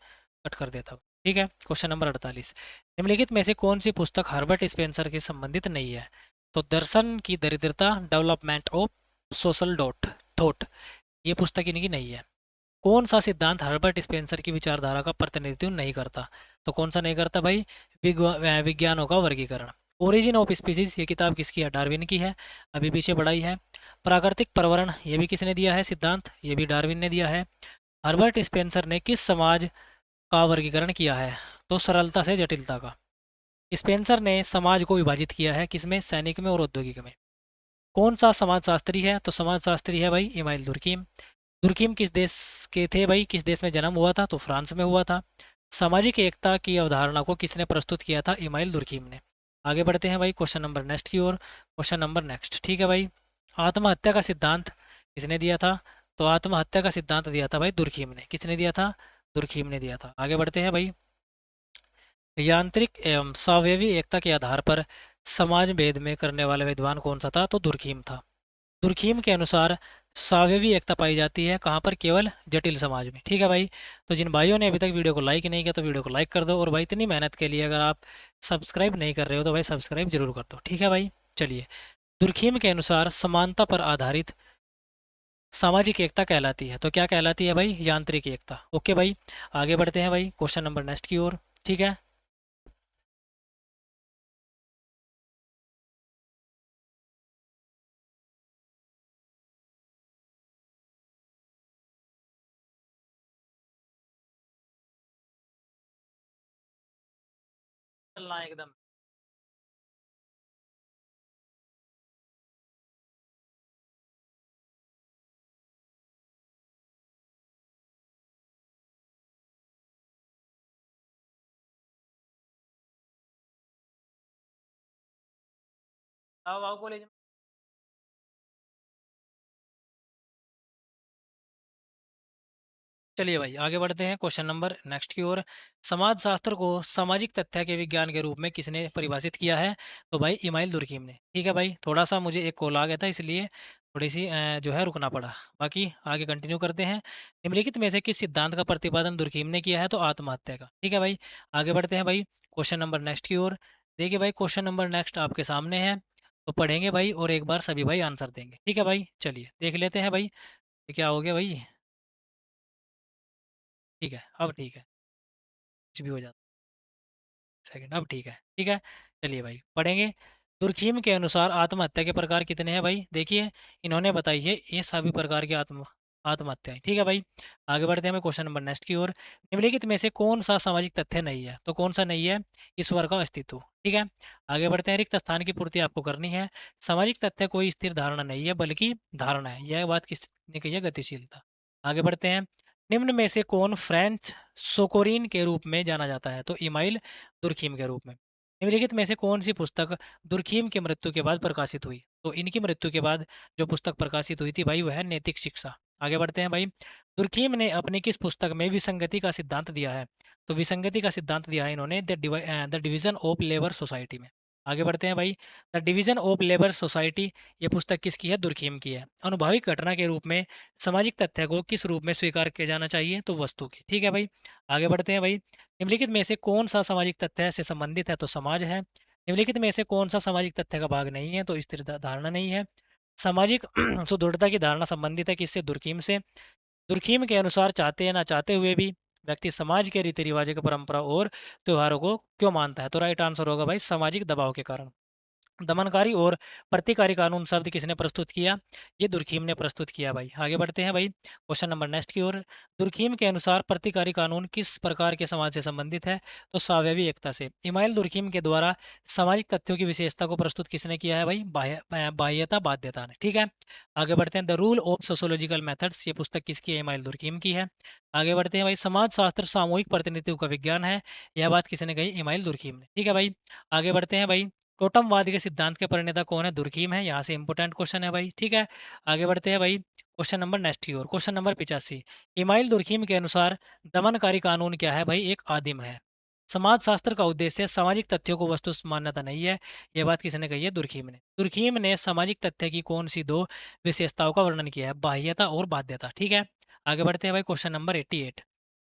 कट कर देता हूँ। ठीक है, क्वेश्चन नंबर 48, निम्नलिखित में से कौन सी पुस्तक हर्बर्ट स्पेंसर के संबंधित नहीं है? तो दर्शन की दरिद्रता, development of social dot. Thought, ये पुस्तक इनकी नहीं है। कौन सा सिद्धांत हर्बर्ट स्पेंसर की विचारधारा का प्रतिनिधित्व नहीं करता? तो कौन सा नहीं करता भाई? विज्ञानों का वर्गीकरण। ओरिजिन ऑफ स्पीसीज, ये किताब किसकी है? डार्विन की है, अभी पीछे बढ़ाई है। प्राकृतिक प्रवरण, ये भी किसने दिया है सिद्धांत? ये भी डार्विन ने दिया है। हर्बर्ट स्पेंसर ने किस समाज का वर्गीकरण किया है? तो सरलता से जटिलता का। स्पेंसर ने समाज को विभाजित किया है किसमें? सैनिक में और औद्योगिक में। कौन सा समाजशास्त्री है? तो समाजशास्त्री है भाई इमाइल दुर्कीम। दुर्कीम किस देश के थे भाई? किस देश में जन्म हुआ था? तो फ्रांस में हुआ था। सामाजिक एकता की अवधारणा को किसने प्रस्तुत किया था? इमाइल दुर्कीम ने। आगे बढ़ते हैं भाई क्वेश्चन नंबर नेक्स्ट की ओर। क्वेश्चन नंबर नेक्स्ट, ठीक है भाई। आत्महत्या का सिद्धांत किसने दिया था? तो आत्महत्या का सिद्धांत दिया था भाई दुर्कीम ने। किसने दिया था? दुर्कीम ने दिया था। आगे बढ़ते हैं भाई। यांत्रिक एवं स्वावयवी एकता के आधार पर समाज भेद में करने वाला विद्वान कौन सा था? तो दुर्कीम था। दुर्कीम के अनुसार स्वावयवी एकता पाई जाती है कहाँ पर? केवल जटिल समाज में। ठीक है भाई। तो जिन भाइयों ने अभी तक वीडियो को लाइक नहीं किया तो वीडियो को लाइक कर दो, और भाई इतनी मेहनत के लिए अगर आप सब्सक्राइब नहीं कर रहे हो तो भाई सब्सक्राइब जरूर कर दो। ठीक है भाई, चलिए। दुर्कीम के अनुसार समानता पर आधारित सामाजिक एकता कहलाती है, तो क्या कहलाती है भाई? यांत्रिक एकता। ओके भाई, आगे बढ़ते हैं भाई क्वेश्चन नंबर नेक्स्ट की ओर। ठीक है, चलना एकदम। आओ आओ कॉलेज में। चलिए भाई आगे बढ़ते हैं क्वेश्चन नंबर नेक्स्ट की ओर। समाजशास्त्र को सामाजिक तथ्य के विज्ञान के रूप में किसने परिभाषित किया है? तो भाई इमाइल दुर्कीम ने। ठीक है भाई, थोड़ा सा मुझे एक कॉल आ गया था इसलिए थोड़ी सी जो है रुकना पड़ा। बाकी आगे कंटिन्यू करते हैं। निम्नलिखित में से किस सिद्धांत का प्रतिपादन दुर्कीम ने किया है? तो आत्महत्या का। ठीक है भाई, आगे बढ़ते हैं भाई क्वेश्चन नंबर नेक्स्ट की ओर। देखिए भाई क्वेश्चन नंबर नेक्स्ट आपके सामने है, तो पढ़ेंगे भाई और एक बार सभी भाई आंसर देंगे। ठीक है भाई, चलिए देख लेते हैं भाई। ये क्या हो गया भाई? ठीक है, अब ठीक है, कुछ भी हो जाता। सेकंड, अब ठीक है, ठीक है। चलिए भाई पढ़ेंगे। दुर्खीम के अनुसार आत्महत्या के प्रकार कितने हैं भाई? देखिए, इन्होंने बताई है ये सभी प्रकार की आत्महत्याएं। ठीक है भाई, आगे बढ़ते हैं हमें क्वेश्चन नंबर नेक्स्ट की ओर। निम्नलिखित में से कौन सा सामाजिक तथ्य नहीं है? तो कौन सा नहीं है? ईश्वर का अस्तित्व। ठीक है, आगे बढ़ते हैं। रिक्त स्थान की पूर्ति आपको करनी है। सामाजिक तथ्य कोई स्थिर धारणा नहीं है बल्कि धारणा है, यह बात किसने कही है? गतिशीलता। आगे बढ़ते हैं। निम्न में से कौन फ्रेंच सोकोरीन के रूप में जाना जाता है? तो इमाइल दुर्खीम के रूप में। निम्नलिखित में से कौन सी पुस्तक दुर्खीम की मृत्यु के बाद प्रकाशित हुई? तो इनकी मृत्यु के बाद जो पुस्तक प्रकाशित हुई थी भाई वह है नैतिक शिक्षा। आगे बढ़ते हैं भाई। दुर्खीम ने अपनी किस पुस्तक में विसंगति का सिद्धांत दिया है? तो विसंगति का सिद्धांत दिया है इन्होंने the division of labour society में। आगे बढ़ते हैं भाई। The division of labour society, ये पुस्तक किसकी है? दुर्खीम की है। अनुभाविक घटना के रूप में सामाजिक तथ्य को किस रूप में स्वीकार किया जाना चाहिए? तो वस्तु की। ठीक है भाई, आगे बढ़ते हैं भाई। निम्नलिखित में से कौन सा सामाजिक तथ्य से संबंधित है? तो समाज है। निम्नलिखित में से कौन सा सामाजिक तथ्य का भाग नहीं है? तो स्थिर धारणा नहीं है। सामाजिक सुदृढ़ता की धारणा संबंधित है किससे? दुर्कीम से। दुर्कीम के अनुसार चाहते या ना चाहते हुए भी व्यक्ति समाज के रीति रिवाजों की परंपरा और त्योहारों को क्यों मानता है? तो राइट आंसर होगा भाई सामाजिक दबाव के कारण। दमनकारी और प्रतिकारी कानून शब्द किसने प्रस्तुत किया? ये दुर्खीम ने प्रस्तुत किया भाई। आगे बढ़ते हैं भाई क्वेश्चन नंबर नेक्स्ट की ओर। दुर्खीम के अनुसार प्रतिकारी कानून किस प्रकार के समाज से संबंधित है? तो स्वावयवी एकता से। इमाइल दुर्खीम के द्वारा सामाजिक तथ्यों की विशेषता को प्रस्तुत किसने किया है भाई? बाह्यता बाध्यता ने। ठीक है, आगे बढ़ते हैं। The rule of sociological methods, ये पुस्तक किसकी है? इमाइल दुर्खीम की है। आगे बढ़ते हैं भाई। समाज शास्त्र सामूहिक प्रतिनिधित्व का विज्ञान है, यह बात किसने कही? इमाइल दुर्खीम ने। ठीक है भाई, आगे बढ़ते हैं भाई। टोटमवाद के सिद्धांत के प्रणेता कौन है? दुर्खीम है। यहाँ से इंपोर्टेंट क्वेश्चन है भाई। ठीक है, आगे बढ़ते हैं भाई क्वेश्चन नंबर नेक्स्ट की ओर। Question number 85। इमाइल दुर्खीम के अनुसार दमनकारी कानून क्या है भाई? एक आदिम है। समाज शास्त्र का उद्देश्य सामाजिक तथ्यों को वस्तु मान्यता नहीं है, यह बात किसने कही है? दुर्खीम ने। दुर्खीम ने सामाजिक तथ्य की कौन सी दो विशेषताओं का वर्णन किया है? बाह्यता और बाध्यता। ठीक है, आगे बढ़ते हैं भाई क्वेश्चन नंबर 88।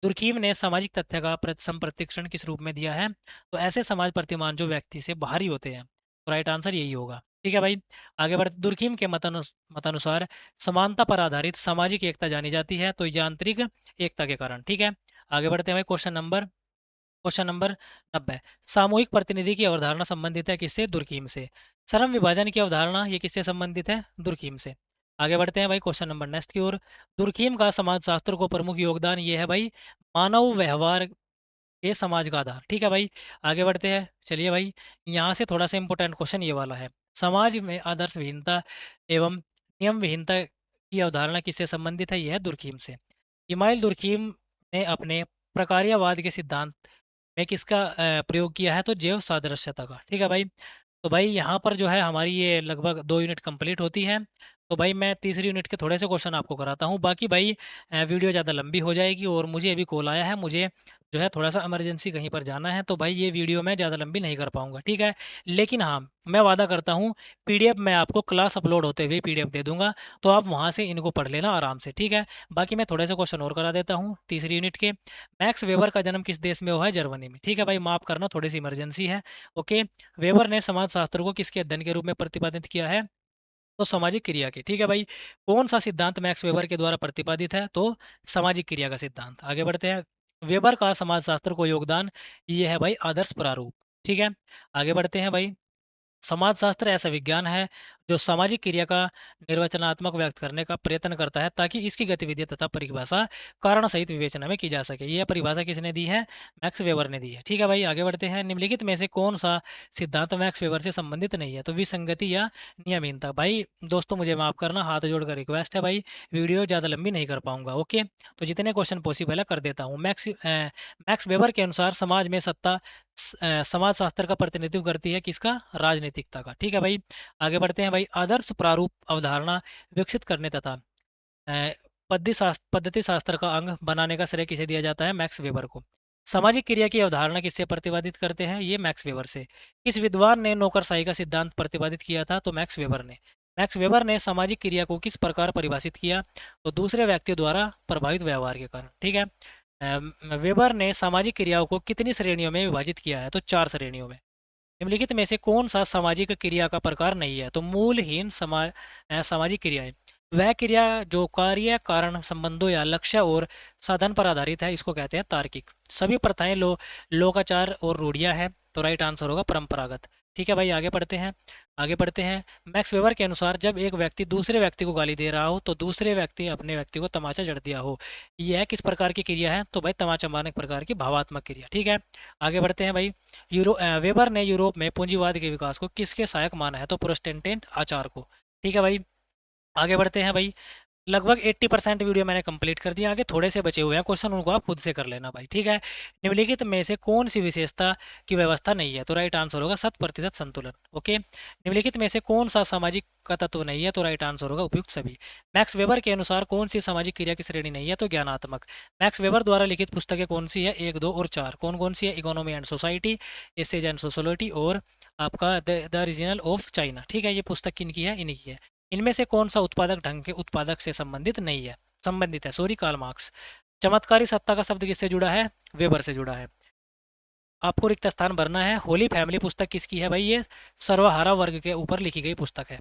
दुर्खीम ने सामाजिक तथ्य का संप्रतिक्षण किस रूप में दिया है? तो ऐसे समाज प्रतिमान जो व्यक्ति से बाहरी होते हैं। तो राइट आंसर यही होगा। ठीक है भाई। आगे बढ़ते, दुर्खिम के मतानुसार समानता पर आधारित सामाजिक एकता जानी जाती है, तो यांत्रिक एकता के कारण। ठीक है, आगे बढ़ते हैं भाई। क्वेश्चन नंबर 90, सामूहिक प्रतिनिधि की अवधारणा संबंधित है किससे? दुर्कीम से। श्रम विभाजन की अवधारणा ये किससे संबंधित है? दुर्कीम से। आगे बढ़ते हैं भाई क्वेश्चन नंबर नेक्स्ट की ओर। दुर्कीम का समाजशास्त्र को प्रमुख योगदान ये है भाई, मानव व्यवहार ये समाज का आधार। ठीक है भाई, आगे बढ़ते हैं। चलिए भाई, यहाँ से थोड़ा सा इंपॉर्टेंट क्वेश्चन ये वाला है, समाज में आदर्श विहीनता एवं नियम विहीनता की अवधारणा किससे संबंधित है? यह है दुर्कीम से। इमाइल दुर्कीम ने अपने प्रकार्यवाद के सिद्धांत में किसका प्रयोग किया है? तो जैव सादृश्यता का। ठीक है भाई, तो भाई यहाँ पर जो है हमारी ये लगभग 2 यूनिट कंप्लीट होती है। तो भाई मैं तीसरी यूनिट के थोड़े से क्वेश्चन आपको कराता हूँ, बाकी भाई वीडियो ज़्यादा लंबी हो जाएगी और मुझे अभी कॉल आया है, मुझे जो है थोड़ा सा इमरजेंसी कहीं पर जाना है, तो भाई ये वीडियो मैं ज़्यादा लंबी नहीं कर पाऊँगा। ठीक है, लेकिन हाँ, मैं वादा करता हूँ पीडीएफ मैं आपको क्लास अपलोड होते हुए पीडीएफ दे दूंगा, तो आप वहाँ से इनको पढ़ लेना आराम से। ठीक है, बाकी मैं थोड़े से क्वेश्चन और करा देता हूँ तीसरी यूनिट के। मैक्स वेबर का जन्म किस देश में हुआ है? जर्मनी में। ठीक है भाई, माफ़ करना थोड़ी सी इमरजेंसी है। ओके, वेबर ने समाजशास्त्र को किसके अध्ययन के रूप में प्रतिपादित किया है? तो सामाजिक क्रिया के। ठीक है भाई, कौन सा सिद्धांत मैक्स वेबर के द्वारा प्रतिपादित है? तो सामाजिक क्रिया का सिद्धांत। आगे बढ़ते हैं, वेबर का समाजशास्त्र को योगदान ये है भाई, आदर्श प्रारूप। ठीक है, आगे बढ़ते हैं भाई। समाजशास्त्र ऐसा विज्ञान है जो सामाजिक क्रिया का निर्वचनात्मक व्यक्त करने का प्रयत्न करता है ताकि इसकी गतिविधि तथा परिभाषा कारण सहित विवेचना में की जा सके। यह परिभाषा किसने दी है? मैक्स वेबर ने दी है। ठीक है भाई, आगे बढ़ते हैं। निम्नलिखित में से कौन सा सिद्धांत मैक्स वेबर से संबंधित नहीं है? तो विसंगति या नियमहीनता। भाई दोस्तों मुझे माफ करना, हाथ जोड़कर रिक्वेस्ट है भाई, वीडियो ज़्यादा लंबी नहीं कर पाऊंगा। ओके, तो जितने क्वेश्चन पॉसिबल है कर देता हूँ। मैक्स वेबर के अनुसार समाज में सत्ता समाजशास्त्र का प्रतिनिधित्व करती है किसका? राजनीतिकता का। ठीक है भाई, आगे बढ़ते हैं भाई। आदर्श प्रारूप अवधारणा विकसित करने तथा अ, पद्धति शास्त्र का अंग बनाने का श्रेय किसे दिया जाता है? मैक्स वेबर को। सामाजिक क्रिया की अवधारणा किससे प्रतिपादित करते हैं? ये मैक्स वेबर से। किस विद्वान ने नौकरशाही का सिद्धांत प्रतिपादित किया था? तो मैक्स वेबर ने। मैक्स वेबर ने सामाजिक क्रिया को किस प्रकार परिभाषित किया? तो दूसरे व्यक्तियों द्वारा प्रभावित व्यवहार के कारण। ठीक है, वेबर ने सामाजिक क्रियाओं को कितनी श्रेणियों में विभाजित किया है? तो 4 श्रेणियों में। निम्नलिखित में से कौन सा सामाजिक क्रिया का प्रकार नहीं है? तो मूलहीन सामाजिक क्रियाएं, वह क्रिया जो कार्य कारण संबंधों या लक्ष्य और साधन पर आधारित है, इसको कहते हैं तार्किक। सभी प्रथाएं लोकाचार और रूढ़ियां हैं, तो राइट आंसर होगा परंपरागत। ठीक है भाई, आगे बढ़ते हैं। मैक्स वेबर के अनुसार जब एक व्यक्ति दूसरे व्यक्ति को गाली दे रहा हो तो दूसरे व्यक्ति अपने व्यक्ति को तमाचा जड़ दिया हो, यह किस प्रकार की क्रिया है? तो भाई तमाचा मारने प्रकार की भावात्मक क्रिया। ठीक है, आगे बढ़ते हैं भाई। वेबर ने यूरोप में पूंजीवाद के विकास को किसके सहायक माना है? तो प्रोटेस्टेंट आचार को। ठीक है भाई, आगे बढ़ते हैं भाई। लगभग 80% वीडियो मैंने कंप्लीट कर दिया, आगे थोड़े से बचे हुए हैं क्वेश्चन, उनको आप खुद से कर लेना भाई। ठीक है, निम्नलिखित में से कौन सी विशेषता की व्यवस्था नहीं है? तो राइट आंसर होगा 100% संतुलन। ओके, निम्नलिखित में से कौन सा सामाजिक का तत्व नहीं है? तो राइट आंसर होगा उपयुक्त सभी। मैक्स वेबर के अनुसार कौन सी सामाजिक क्रिया की श्रेणी नहीं है? तो ज्ञानात्मक। मैक्स वेबर द्वारा लिखित पुस्तकें कौन सी है? 1, 2 और 4। कौन कौन सी है? Economy and society, essays and sociology और आपका द रीजनल ऑफ चाइना। ठीक है, ये पुस्तक किनकी है? इन्हीं की है। इनमें से कौन सा उत्पादक ढंग के उत्पादक से संबंधित है? Sorry, Karl Marx. चमत्कारी सत्ता का शब्द किससे जुड़ा है? वेबर से जुड़ा है। आपको रिक्त स्थान भरना है। होली फैमिली पुस्तक किसकी है भाई? ये सर्वहारा वर्ग के ऊपर लिखी गई पुस्तक है।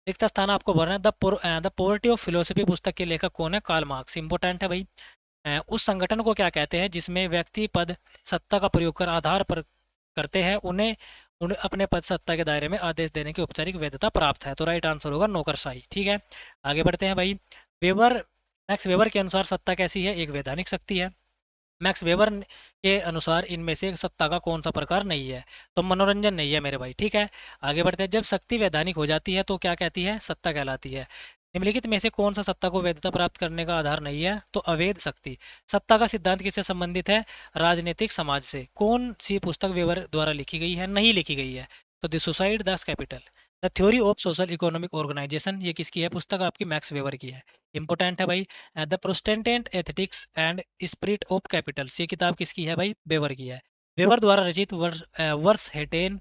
रिक्त स्थान आपको भरना है। द पॉवर्टी ऑफ फिलोसफी पुस्तक के लेखक कौन है? Karl Marx. इंपॉर्टेंट है भाई। उस संगठन को क्या कहते हैं जिसमें व्यक्ति पद सत्ता का प्रयोग कर आधार पर करते हैं, उन्हें उन्हें अपने पद सत्ता के दायरे में आदेश देने की औपचारिक वैधता प्राप्त है? तो राइट आंसर होगा नौकरशाही। ठीक है, आगे बढ़ते हैं भाई। वेबर मैक्स वेबर के अनुसार सत्ता कैसी है? एक वैधानिक शक्ति है। मैक्स वेबर के अनुसार इनमें से सत्ता का कौन सा प्रकार नहीं है? तो मनोरंजन नहीं है मेरे भाई। ठीक है, आगे बढ़ते हैं। जब शक्ति वैधानिक हो जाती है तो क्या कहती है? सत्ता कहलाती है। निम्नलिखित में से कौन सा सत्ता को वैधता प्राप्त करने का आधार नहीं है? तो अवैध शक्ति। सत्ता का सिद्धांत किससे संबंधित है? राजनीतिक समाज से। कौन सी पुस्तक वेबर द्वारा लिखी गई है? नहीं लिखी गई है। तो the suicide the capital. The theory of social economic organisation, ये किसकी है? पुस्तक आपकी मैक्स वेबर की है। इंपॉर्टेंट है भाई। The Protestant ethics and spirit of Capitals, ये किताब किसकी है भाई? वेबर की है। वेबर द्वारा रचित वर्स हेटेन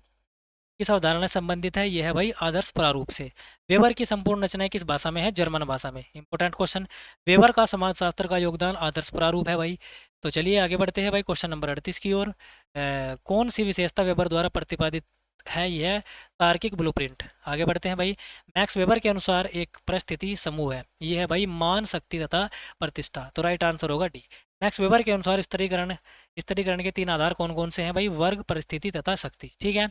किस अवधारणा से संबंधित है? यह है भाई आदर्श प्रारूप से। वेबर की संपूर्ण रचनाएं किस भाषा में है? जर्मन भाषा में। Important question. वेबर का समाजशास्त्र का योगदान आदर्श प्रारूप है भाई। तो चलिए आगे बढ़ते हैं भाई क्वेश्चन नंबर 38 की ओर। कौन सी विशेषता वेबर द्वारा प्रतिपादित है यह तार्किक ब्लूप्रिंट। आगे बढ़ते हैं भाई। मैक्स वेबर के अनुसार एक परिस्थिति समूह है, ये है भाई मान, शक्ति तथा प्रतिष्ठा। तो राइट आंसर होगा डी। मैक्स वेबर के अनुसार स्थिरीकरण के 3 आधार कौन कौन से हैं भाई? वर्ग, परिस्थिति तथा शक्ति। ठीक है,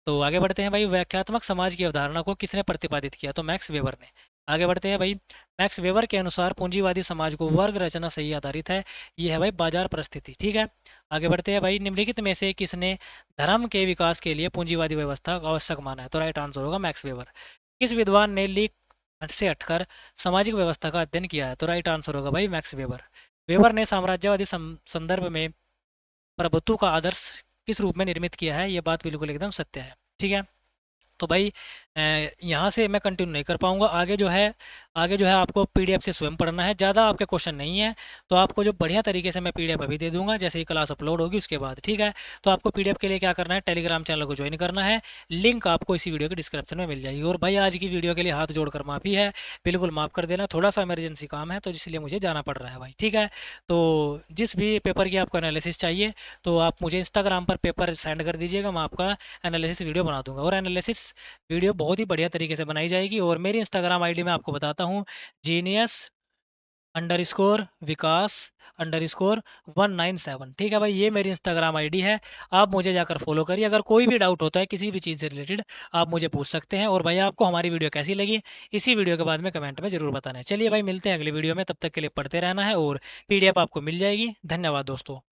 तो आगे बढ़ते हैं भाई। व्याख्यात्मक समाज की अवधारणा को किसने प्रतिपादित किया? तो मैक्स वेबर ने। आगे बढ़ते हैं भाई। मैक्स वेबर के अनुसार पूंजीवादी समाज को वर्ग रचना सही आधारित है, ये है भाई बाजार परिस्थिति। ठीक है, आगे बढ़ते हैं भाई। निम्नलिखित में से किसने धर्म के विकास के लिए पूंजीवादी व्यवस्था आवश्यक माना है? तो राइट आंसर होगा मैक्स वेबर। किस विद्वान ने लीक से हटकर सामाजिक व्यवस्था का अध्ययन किया है? तो राइट आंसर होगा भाई मैक्स वेबर। वेबर ने साम्राज्यवादी संदर्भ में प्रभुत्व का आदर्श किस रूप में निर्मित किया है? ये बात बिल्कुल एकदम सत्य है। ठीक है, तो भाई यहाँ से मैं कंटिन्यू नहीं कर पाऊँगा। आगे जो है आपको पीडीएफ से स्वयं पढ़ना है, ज़्यादा आपके क्वेश्चन नहीं है। तो आपको जो बढ़िया तरीके से मैं पीडीएफ अभी दे दूंगा जैसे ही क्लास अपलोड होगी उसके बाद। ठीक है, तो आपको पीडीएफ के लिए क्या करना है? टेलीग्राम चैनल को ज्वाइन करना है, लिंक आपको इसी वीडियो के डिस्क्रिप्शन में मिल जाएगी। और भाई आज की वीडियो के लिए हाथ जोड़कर माफ़ी है, बिल्कुल माफ़ कर देना, थोड़ा सा इमरजेंसी काम है तो इसलिए मुझे जाना पड़ रहा है भाई। ठीक है, तो जिस भी पेपर की आपको एनालिसिस चाहिए तो आप मुझे इंस्टाग्राम पर पेपर सेंड कर दीजिएगा, मैं आपका एनालिसिस वीडियो बना दूंगा। और एनालिसिस वीडियो बहुत ही बढ़िया तरीके से बनाई जाएगी। और मेरी इंस्टाग्राम आईडी मैं आपको बताता हूँ, genius_विकास_197। ठीक है भाई, ये मेरी इंस्टाग्राम आईडी है, आप मुझे जाकर फॉलो करिए। अगर कोई भी डाउट होता है किसी भी चीज़ से रिलेटेड आप मुझे पूछ सकते हैं। और भाई आपको हमारी वीडियो कैसी लगी इसी वीडियो के बाद में कमेंट में ज़रूर बताना है। चलिए भाई, मिलते हैं अगली वीडियो में, तब तक के लिए पढ़ते रहना है और पीडीएफ आपको मिल जाएगी। धन्यवाद दोस्तों।